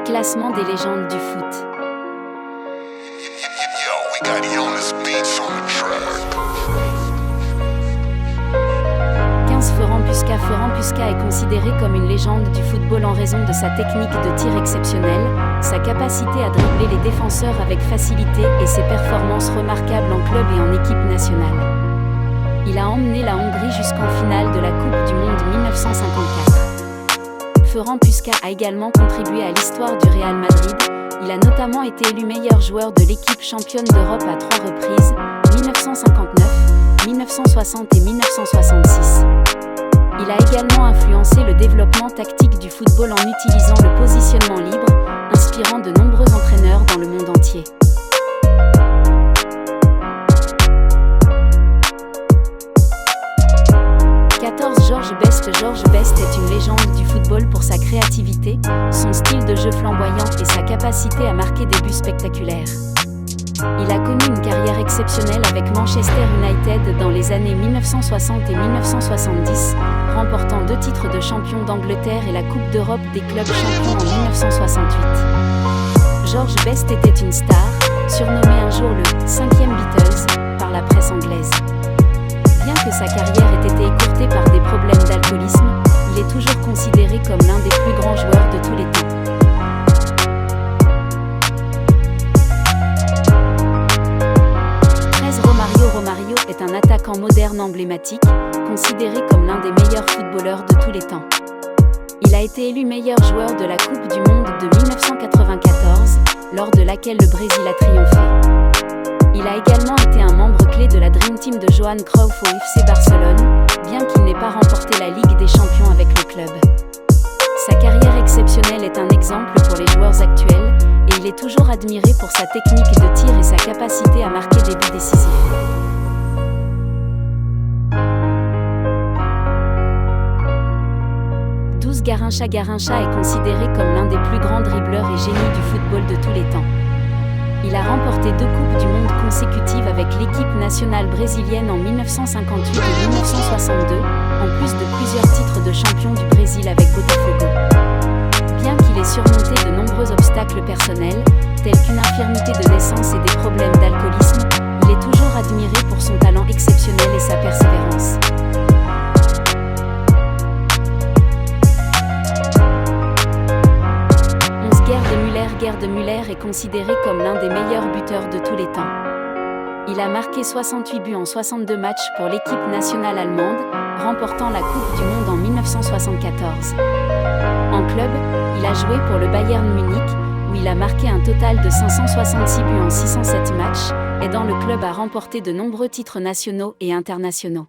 Classement des légendes du foot. Florent Puskas est considéré comme une légende du football en raison de sa technique de tir exceptionnelle, sa capacité à dribbler les défenseurs avec facilité et ses performances remarquables en club et en équipe nationale. Il a emmené la Hongrie jusqu'en finale de la Coupe du Monde 1954. Florent Puskas a également contribué à l'histoire du Real Madrid. Il a notamment été élu meilleur joueur de l'équipe championne d'Europe à 3 reprises, 1959, 1960 et 1966. Il a également influencé le développement tactique du football en utilisant le positionnement libre, inspirant de nombreux entraîneurs dans le monde entier. George Best est une légende du football pour sa créativité, son style de jeu flamboyant et sa capacité à marquer des buts spectaculaires. Il a connu une carrière exceptionnelle avec Manchester United dans les années 1960 et 1970, remportant 2 titres de champion d'Angleterre et la Coupe d'Europe des clubs champions en 1968. George Best était une star, surnommé un jour le « 5e Beatles » par la presse anglaise. Bien que sa carrière ait été écourtée par des problèmes d'alcoolisme, il est toujours considéré comme l'un des plus grands joueurs de tous les temps. Romario est un attaquant moderne emblématique, considéré comme l'un des meilleurs footballeurs de tous les temps. Il a été élu meilleur joueur de la Coupe du Monde de 1994, lors de laquelle le Brésil a triomphé. Il a également été un membre clé de la Dream Team de Johan Cruyff au FC Barcelone, bien qu'il n'ait pas remporté la Ligue des Champions avec le club. Sa carrière exceptionnelle est un exemple pour les joueurs actuels, et il est toujours admiré pour sa technique de tir et sa capacité à marquer des buts décisifs. Garrincha est considéré comme l'un des plus grands dribbleurs et génies du football de tous les temps. Il a remporté 2 Coupes du Monde consécutives avec l'équipe nationale brésilienne en 1958 et 1962, en plus de plusieurs titres de champion du Brésil avec Botafogo. Bien qu'il ait surmonté de nombreux obstacles personnels, tels qu'une infirmité de naissance et des problèmes d'alcoolisme, il est toujours admiré pour son talent exceptionnel et sa persévérance. Gerd Müller est considéré comme l'un des meilleurs buteurs de tous les temps. Il a marqué 68 buts en 62 matchs pour l'équipe nationale allemande, remportant la Coupe du Monde en 1974. En club, il a joué pour le Bayern Munich, où il a marqué un total de 566 buts en 607 matchs, aidant le club à remporter de nombreux titres nationaux et internationaux.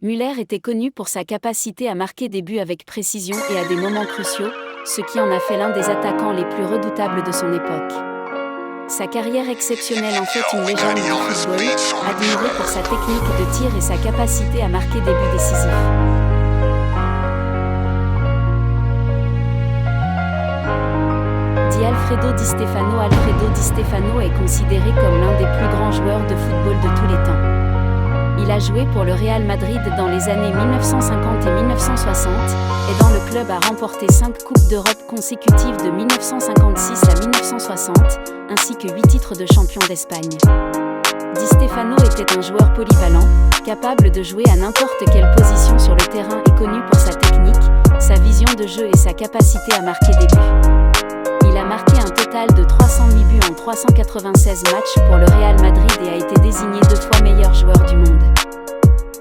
Müller était connu pour sa capacité à marquer des buts avec précision et à des moments cruciaux, ce qui en a fait l'un des attaquants les plus redoutables de son époque. Sa carrière exceptionnelle en fait une légende du football, admiré pour sa technique de tir et sa capacité à marquer des buts décisifs. Alfredo Di Stefano est considéré comme l'un des plus grands joueurs de football de tous les temps. Il a joué pour le Real Madrid dans les années 1950 et 1960, aidant le club à remporter 5 Coupes d'Europe consécutives de 1956 à 1960, ainsi que 8 titres de champion d'Espagne. Di Stefano était un joueur polyvalent, capable de jouer à n'importe quelle position sur le terrain et connu pour sa technique, sa vision de jeu et sa capacité à marquer des buts. Il a marqué un total de 308 buts en 396 matchs pour le Real Madrid et a été désigné 2 fois meilleur joueur du monde.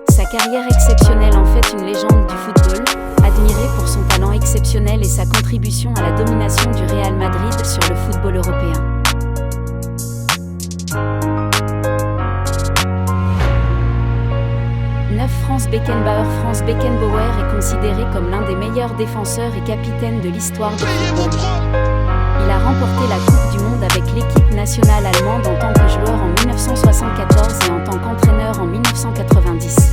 Sa carrière exceptionnelle en fait une légende du football, admiré pour son talent exceptionnel et sa contribution à la domination du Real Madrid sur le football européen. Franz Beckenbauer est considéré comme l'un des meilleurs défenseurs et capitaines de l'histoire du football. Il a remporté la Coupe du Monde avec l'équipe nationale allemande en tant que joueur en 1974 et en tant qu'entraîneur en 1990.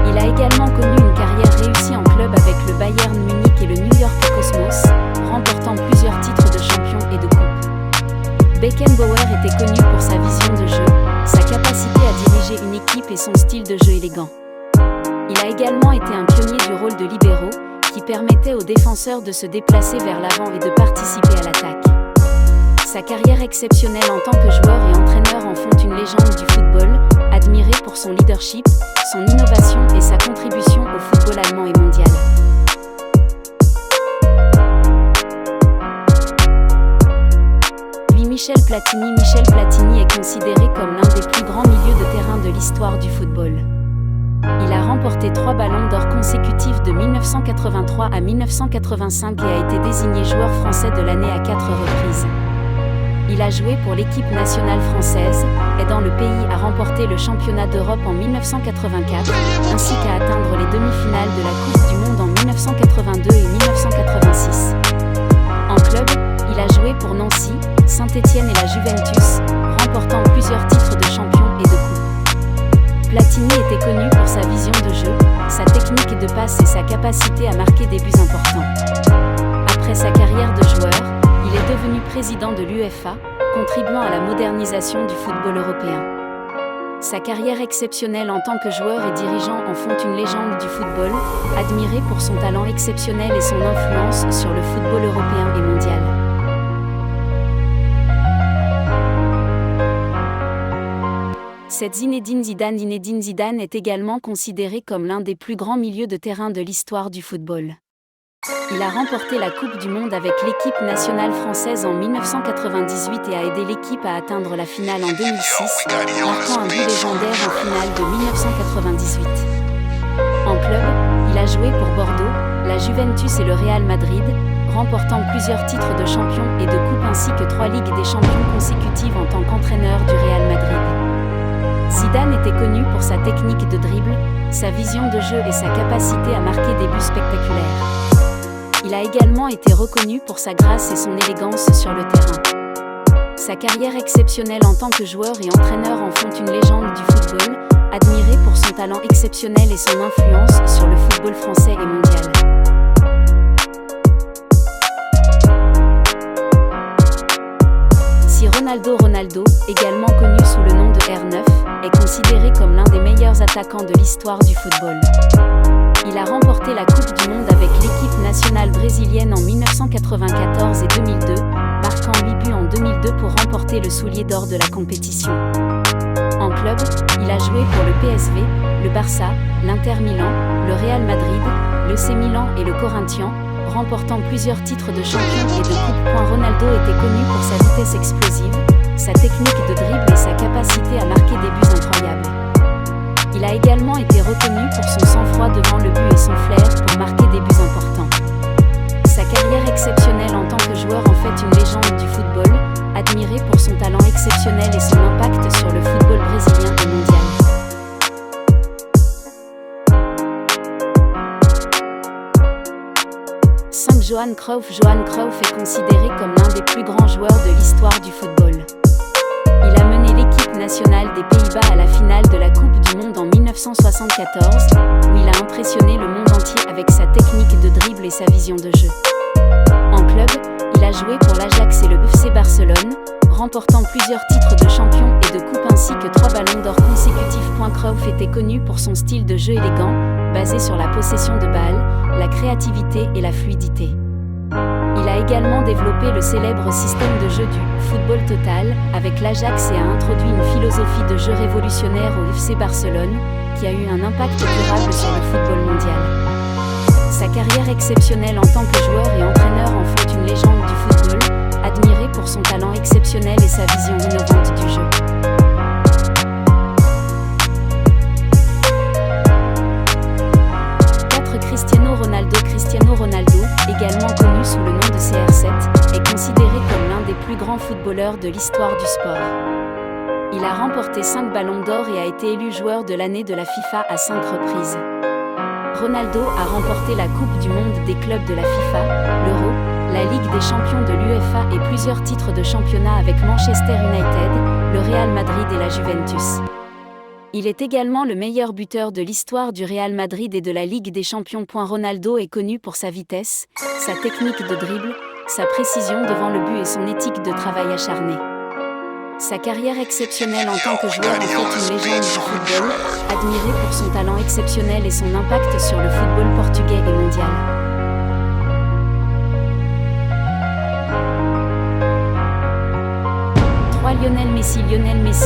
Il a également connu une carrière réussie en club avec le Bayern Munich et le New York Cosmos, remportant plusieurs titres de champion et de coupe. Beckenbauer était connu pour sa vision de jeu, sa capacité à diriger une équipe et son style de jeu élégant. Il a également été un pionnier du rôle de libéro, qui permettait aux défenseurs de se déplacer vers l'avant et de participer à l'attaque. Sa carrière exceptionnelle en tant que joueur et entraîneur en font une légende du football, admiré pour son leadership, son innovation et sa contribution au football allemand et mondial. Michel Platini est considéré comme l'un des plus grands milieux de terrain de l'histoire du football. Il a remporté 3 ballons d'or consécutifs de 1983 à 1985 et a été désigné joueur français de l'année à 4 reprises. Il a joué pour l'équipe nationale française, aidant le pays à remporter le championnat d'Europe en 1984, ainsi qu'à atteindre les demi-finales de la Coupe du Monde en 1982 et 1986. En club, il a joué pour Nancy, Saint-Étienne et la Juventus, remportant plusieurs titres de champion et de coupe. Platini était connu pour sa vision de jeu, sa technique de passe et sa capacité à marquer des buts importants. Après sa carrière de joueur, il est devenu président de l'UEFA, contribuant à la modernisation du football européen. Sa carrière exceptionnelle en tant que joueur et dirigeant en font une légende du football, admiré pour son talent exceptionnel et son influence sur le football européen et mondial. Zinedine Zidane est également considéré comme l'un des plus grands milieux de terrain de l'histoire du football. Il a remporté la Coupe du Monde avec l'équipe nationale française en 1998 et a aidé l'équipe à atteindre la finale en 2006, marquant un but légendaire en finale de 1998. En club, il a joué pour Bordeaux, la Juventus et le Real Madrid, remportant plusieurs titres de champion et de coupe ainsi que 3 Ligues des champions consécutives en tant qu'entraîneur du Real Madrid. Zidane était connu pour sa technique de dribble, sa vision de jeu et sa capacité à marquer des buts spectaculaires. Il a également été reconnu pour sa grâce et son élégance sur le terrain. Sa carrière exceptionnelle en tant que joueur et entraîneur en font une légende du football, admiré pour son talent exceptionnel et son influence sur le football français et mondial. Ronaldo, également connu sous le nom de R9, est considéré comme l'un des meilleurs attaquants de l'histoire du football. Il a remporté la Coupe du Monde avec l'équipe nationale brésilienne en 1994 et 2002, marquant 8 buts en 2002 pour remporter le soulier d'or de la compétition. En club, il a joué pour le PSV, le Barça, l'Inter Milan, le Real Madrid, l'EC Milan et le Corinthians, remportant plusieurs titres de champion et de coupe. Ronaldo était connu pour sa vitesse explosive, sa technique de dribble et sa capacité à marquer des buts incroyables. Il a également été reconnu pour son sang-froid devant le but et son flair pour marquer des buts importants. Sa carrière exceptionnelle en tant que joueur en fait une légende du football, admiré pour son talent exceptionnel et son impact sur le football brésilien et mondial. Johan Cruyff est considéré comme l'un des plus grands joueurs de l'histoire du football. Il a mené l'équipe nationale des Pays-Bas à la finale de la Coupe du Monde en 1974, où il a impressionné le monde entier avec sa technique de dribble et sa vision de jeu. En club, il a joué pour l'Ajax et le FC Barcelone, remportant plusieurs titres de champion et de coupe ainsi que 3 ballons d'or consécutifs. Cruyff était connu pour son style de jeu élégant, basé sur la possession de balle, la créativité et la fluidité. Il a également développé le célèbre système de jeu du football total avec l'Ajax et a introduit une philosophie de jeu révolutionnaire au FC Barcelone, qui a eu un impact durable sur le football mondial. Sa carrière exceptionnelle en tant que joueur et entraîneur en fait une légende du football, admiré pour son talent exceptionnel et sa vision innovante du jeu. Cristiano Ronaldo, également connu sous le nom de CR7, est considéré comme l'un des plus grands footballeurs de l'histoire du sport. Il a remporté 5 ballons d'or et a été élu joueur de l'année de la FIFA à 5 reprises. Ronaldo a remporté la Coupe du Monde des clubs de la FIFA, l'Euro, la Ligue des champions de l'UEFA et plusieurs titres de championnat avec Manchester United, le Real Madrid et la Juventus. Il est également le meilleur buteur de l'histoire du Real Madrid et de la Ligue des champions. Ronaldo est connu pour sa vitesse, sa technique de dribble, sa précision devant le but et son éthique de travail acharné. Sa carrière exceptionnelle en tant que joueur en fait une légende du football, admiré pour son talent exceptionnel et son impact sur le football portugais et mondial. Lionel Messi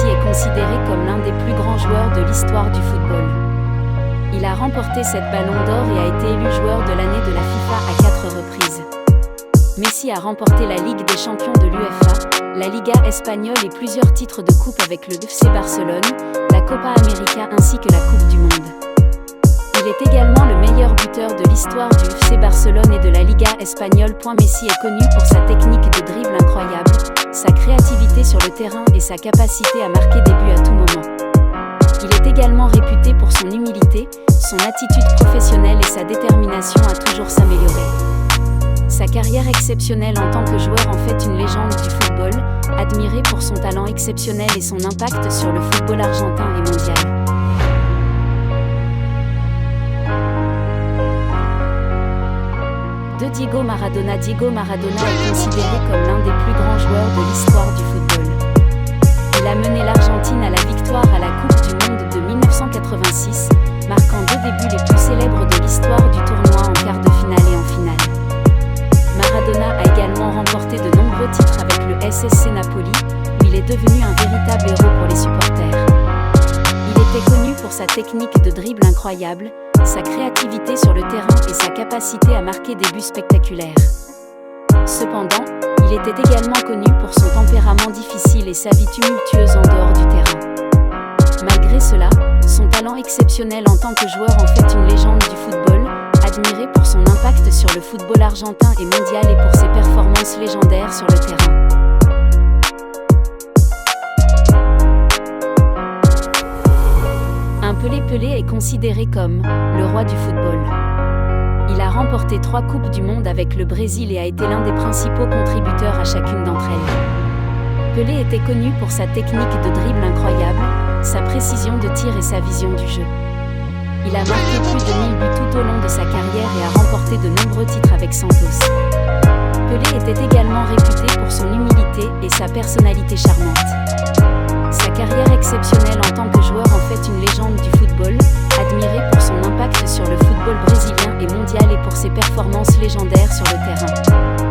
est considéré comme l'un des plus grands joueurs de l'histoire du football. Il a remporté 7 ballons d'or et a été élu joueur de l'année de la FIFA à 4 reprises. Messi a remporté la Ligue des champions de l'UEFA, la Liga espagnole et plusieurs titres de coupe avec le FC Barcelone, la Copa América ainsi que la Coupe du Monde. Il est également le meilleur buteur de l'histoire du FC Barcelone et de la Liga espagnole. Messi est connu pour sa technique de dribble incroyable, sa créativité sur le terrain et sa capacité à marquer des buts à tout moment. Il est également réputé pour son humilité, son attitude professionnelle et sa détermination à toujours s'améliorer. Sa carrière exceptionnelle en tant que joueur en fait une légende du football, admiré pour son talent exceptionnel et son impact sur le football argentin et mondial. Diego Maradona est considéré comme l'un des plus grands joueurs de l'histoire du football. Il a mené l'Argentine à la victoire à la Coupe du Monde de 1986, marquant 2 débuts les plus célèbres de l'histoire du tournoi en quart de finale et en finale. Maradona a également remporté de nombreux titres avec le SSC Napoli, où il est devenu un véritable héros pour les supporters. Il était connu pour sa technique de dribble incroyable, sa créativité sur le terrain et sa capacité à marquer des buts spectaculaires. Cependant, il était également connu pour son tempérament difficile et sa vie tumultueuse en dehors du terrain. Malgré cela, son talent exceptionnel en tant que joueur en fait une légende du football, admiré pour son impact sur le football argentin et mondial et pour ses performances légendaires sur le terrain. Pelé est considéré comme le roi du football. Il a remporté 3 Coupes du Monde avec le Brésil et a été l'un des principaux contributeurs à chacune d'entre elles. Pelé était connu pour sa technique de dribble incroyable, sa précision de tir et sa vision du jeu. Il a marqué plus de 1000 buts tout au long de sa carrière et a remporté de nombreux titres avec Santos. Pelé était également réputé pour son humilité et sa personnalité charmante. Sa carrière exceptionnelle en tant que joueur en fait une légende du football, admiré pour son impact sur le football brésilien et mondial et pour ses performances légendaires sur le terrain.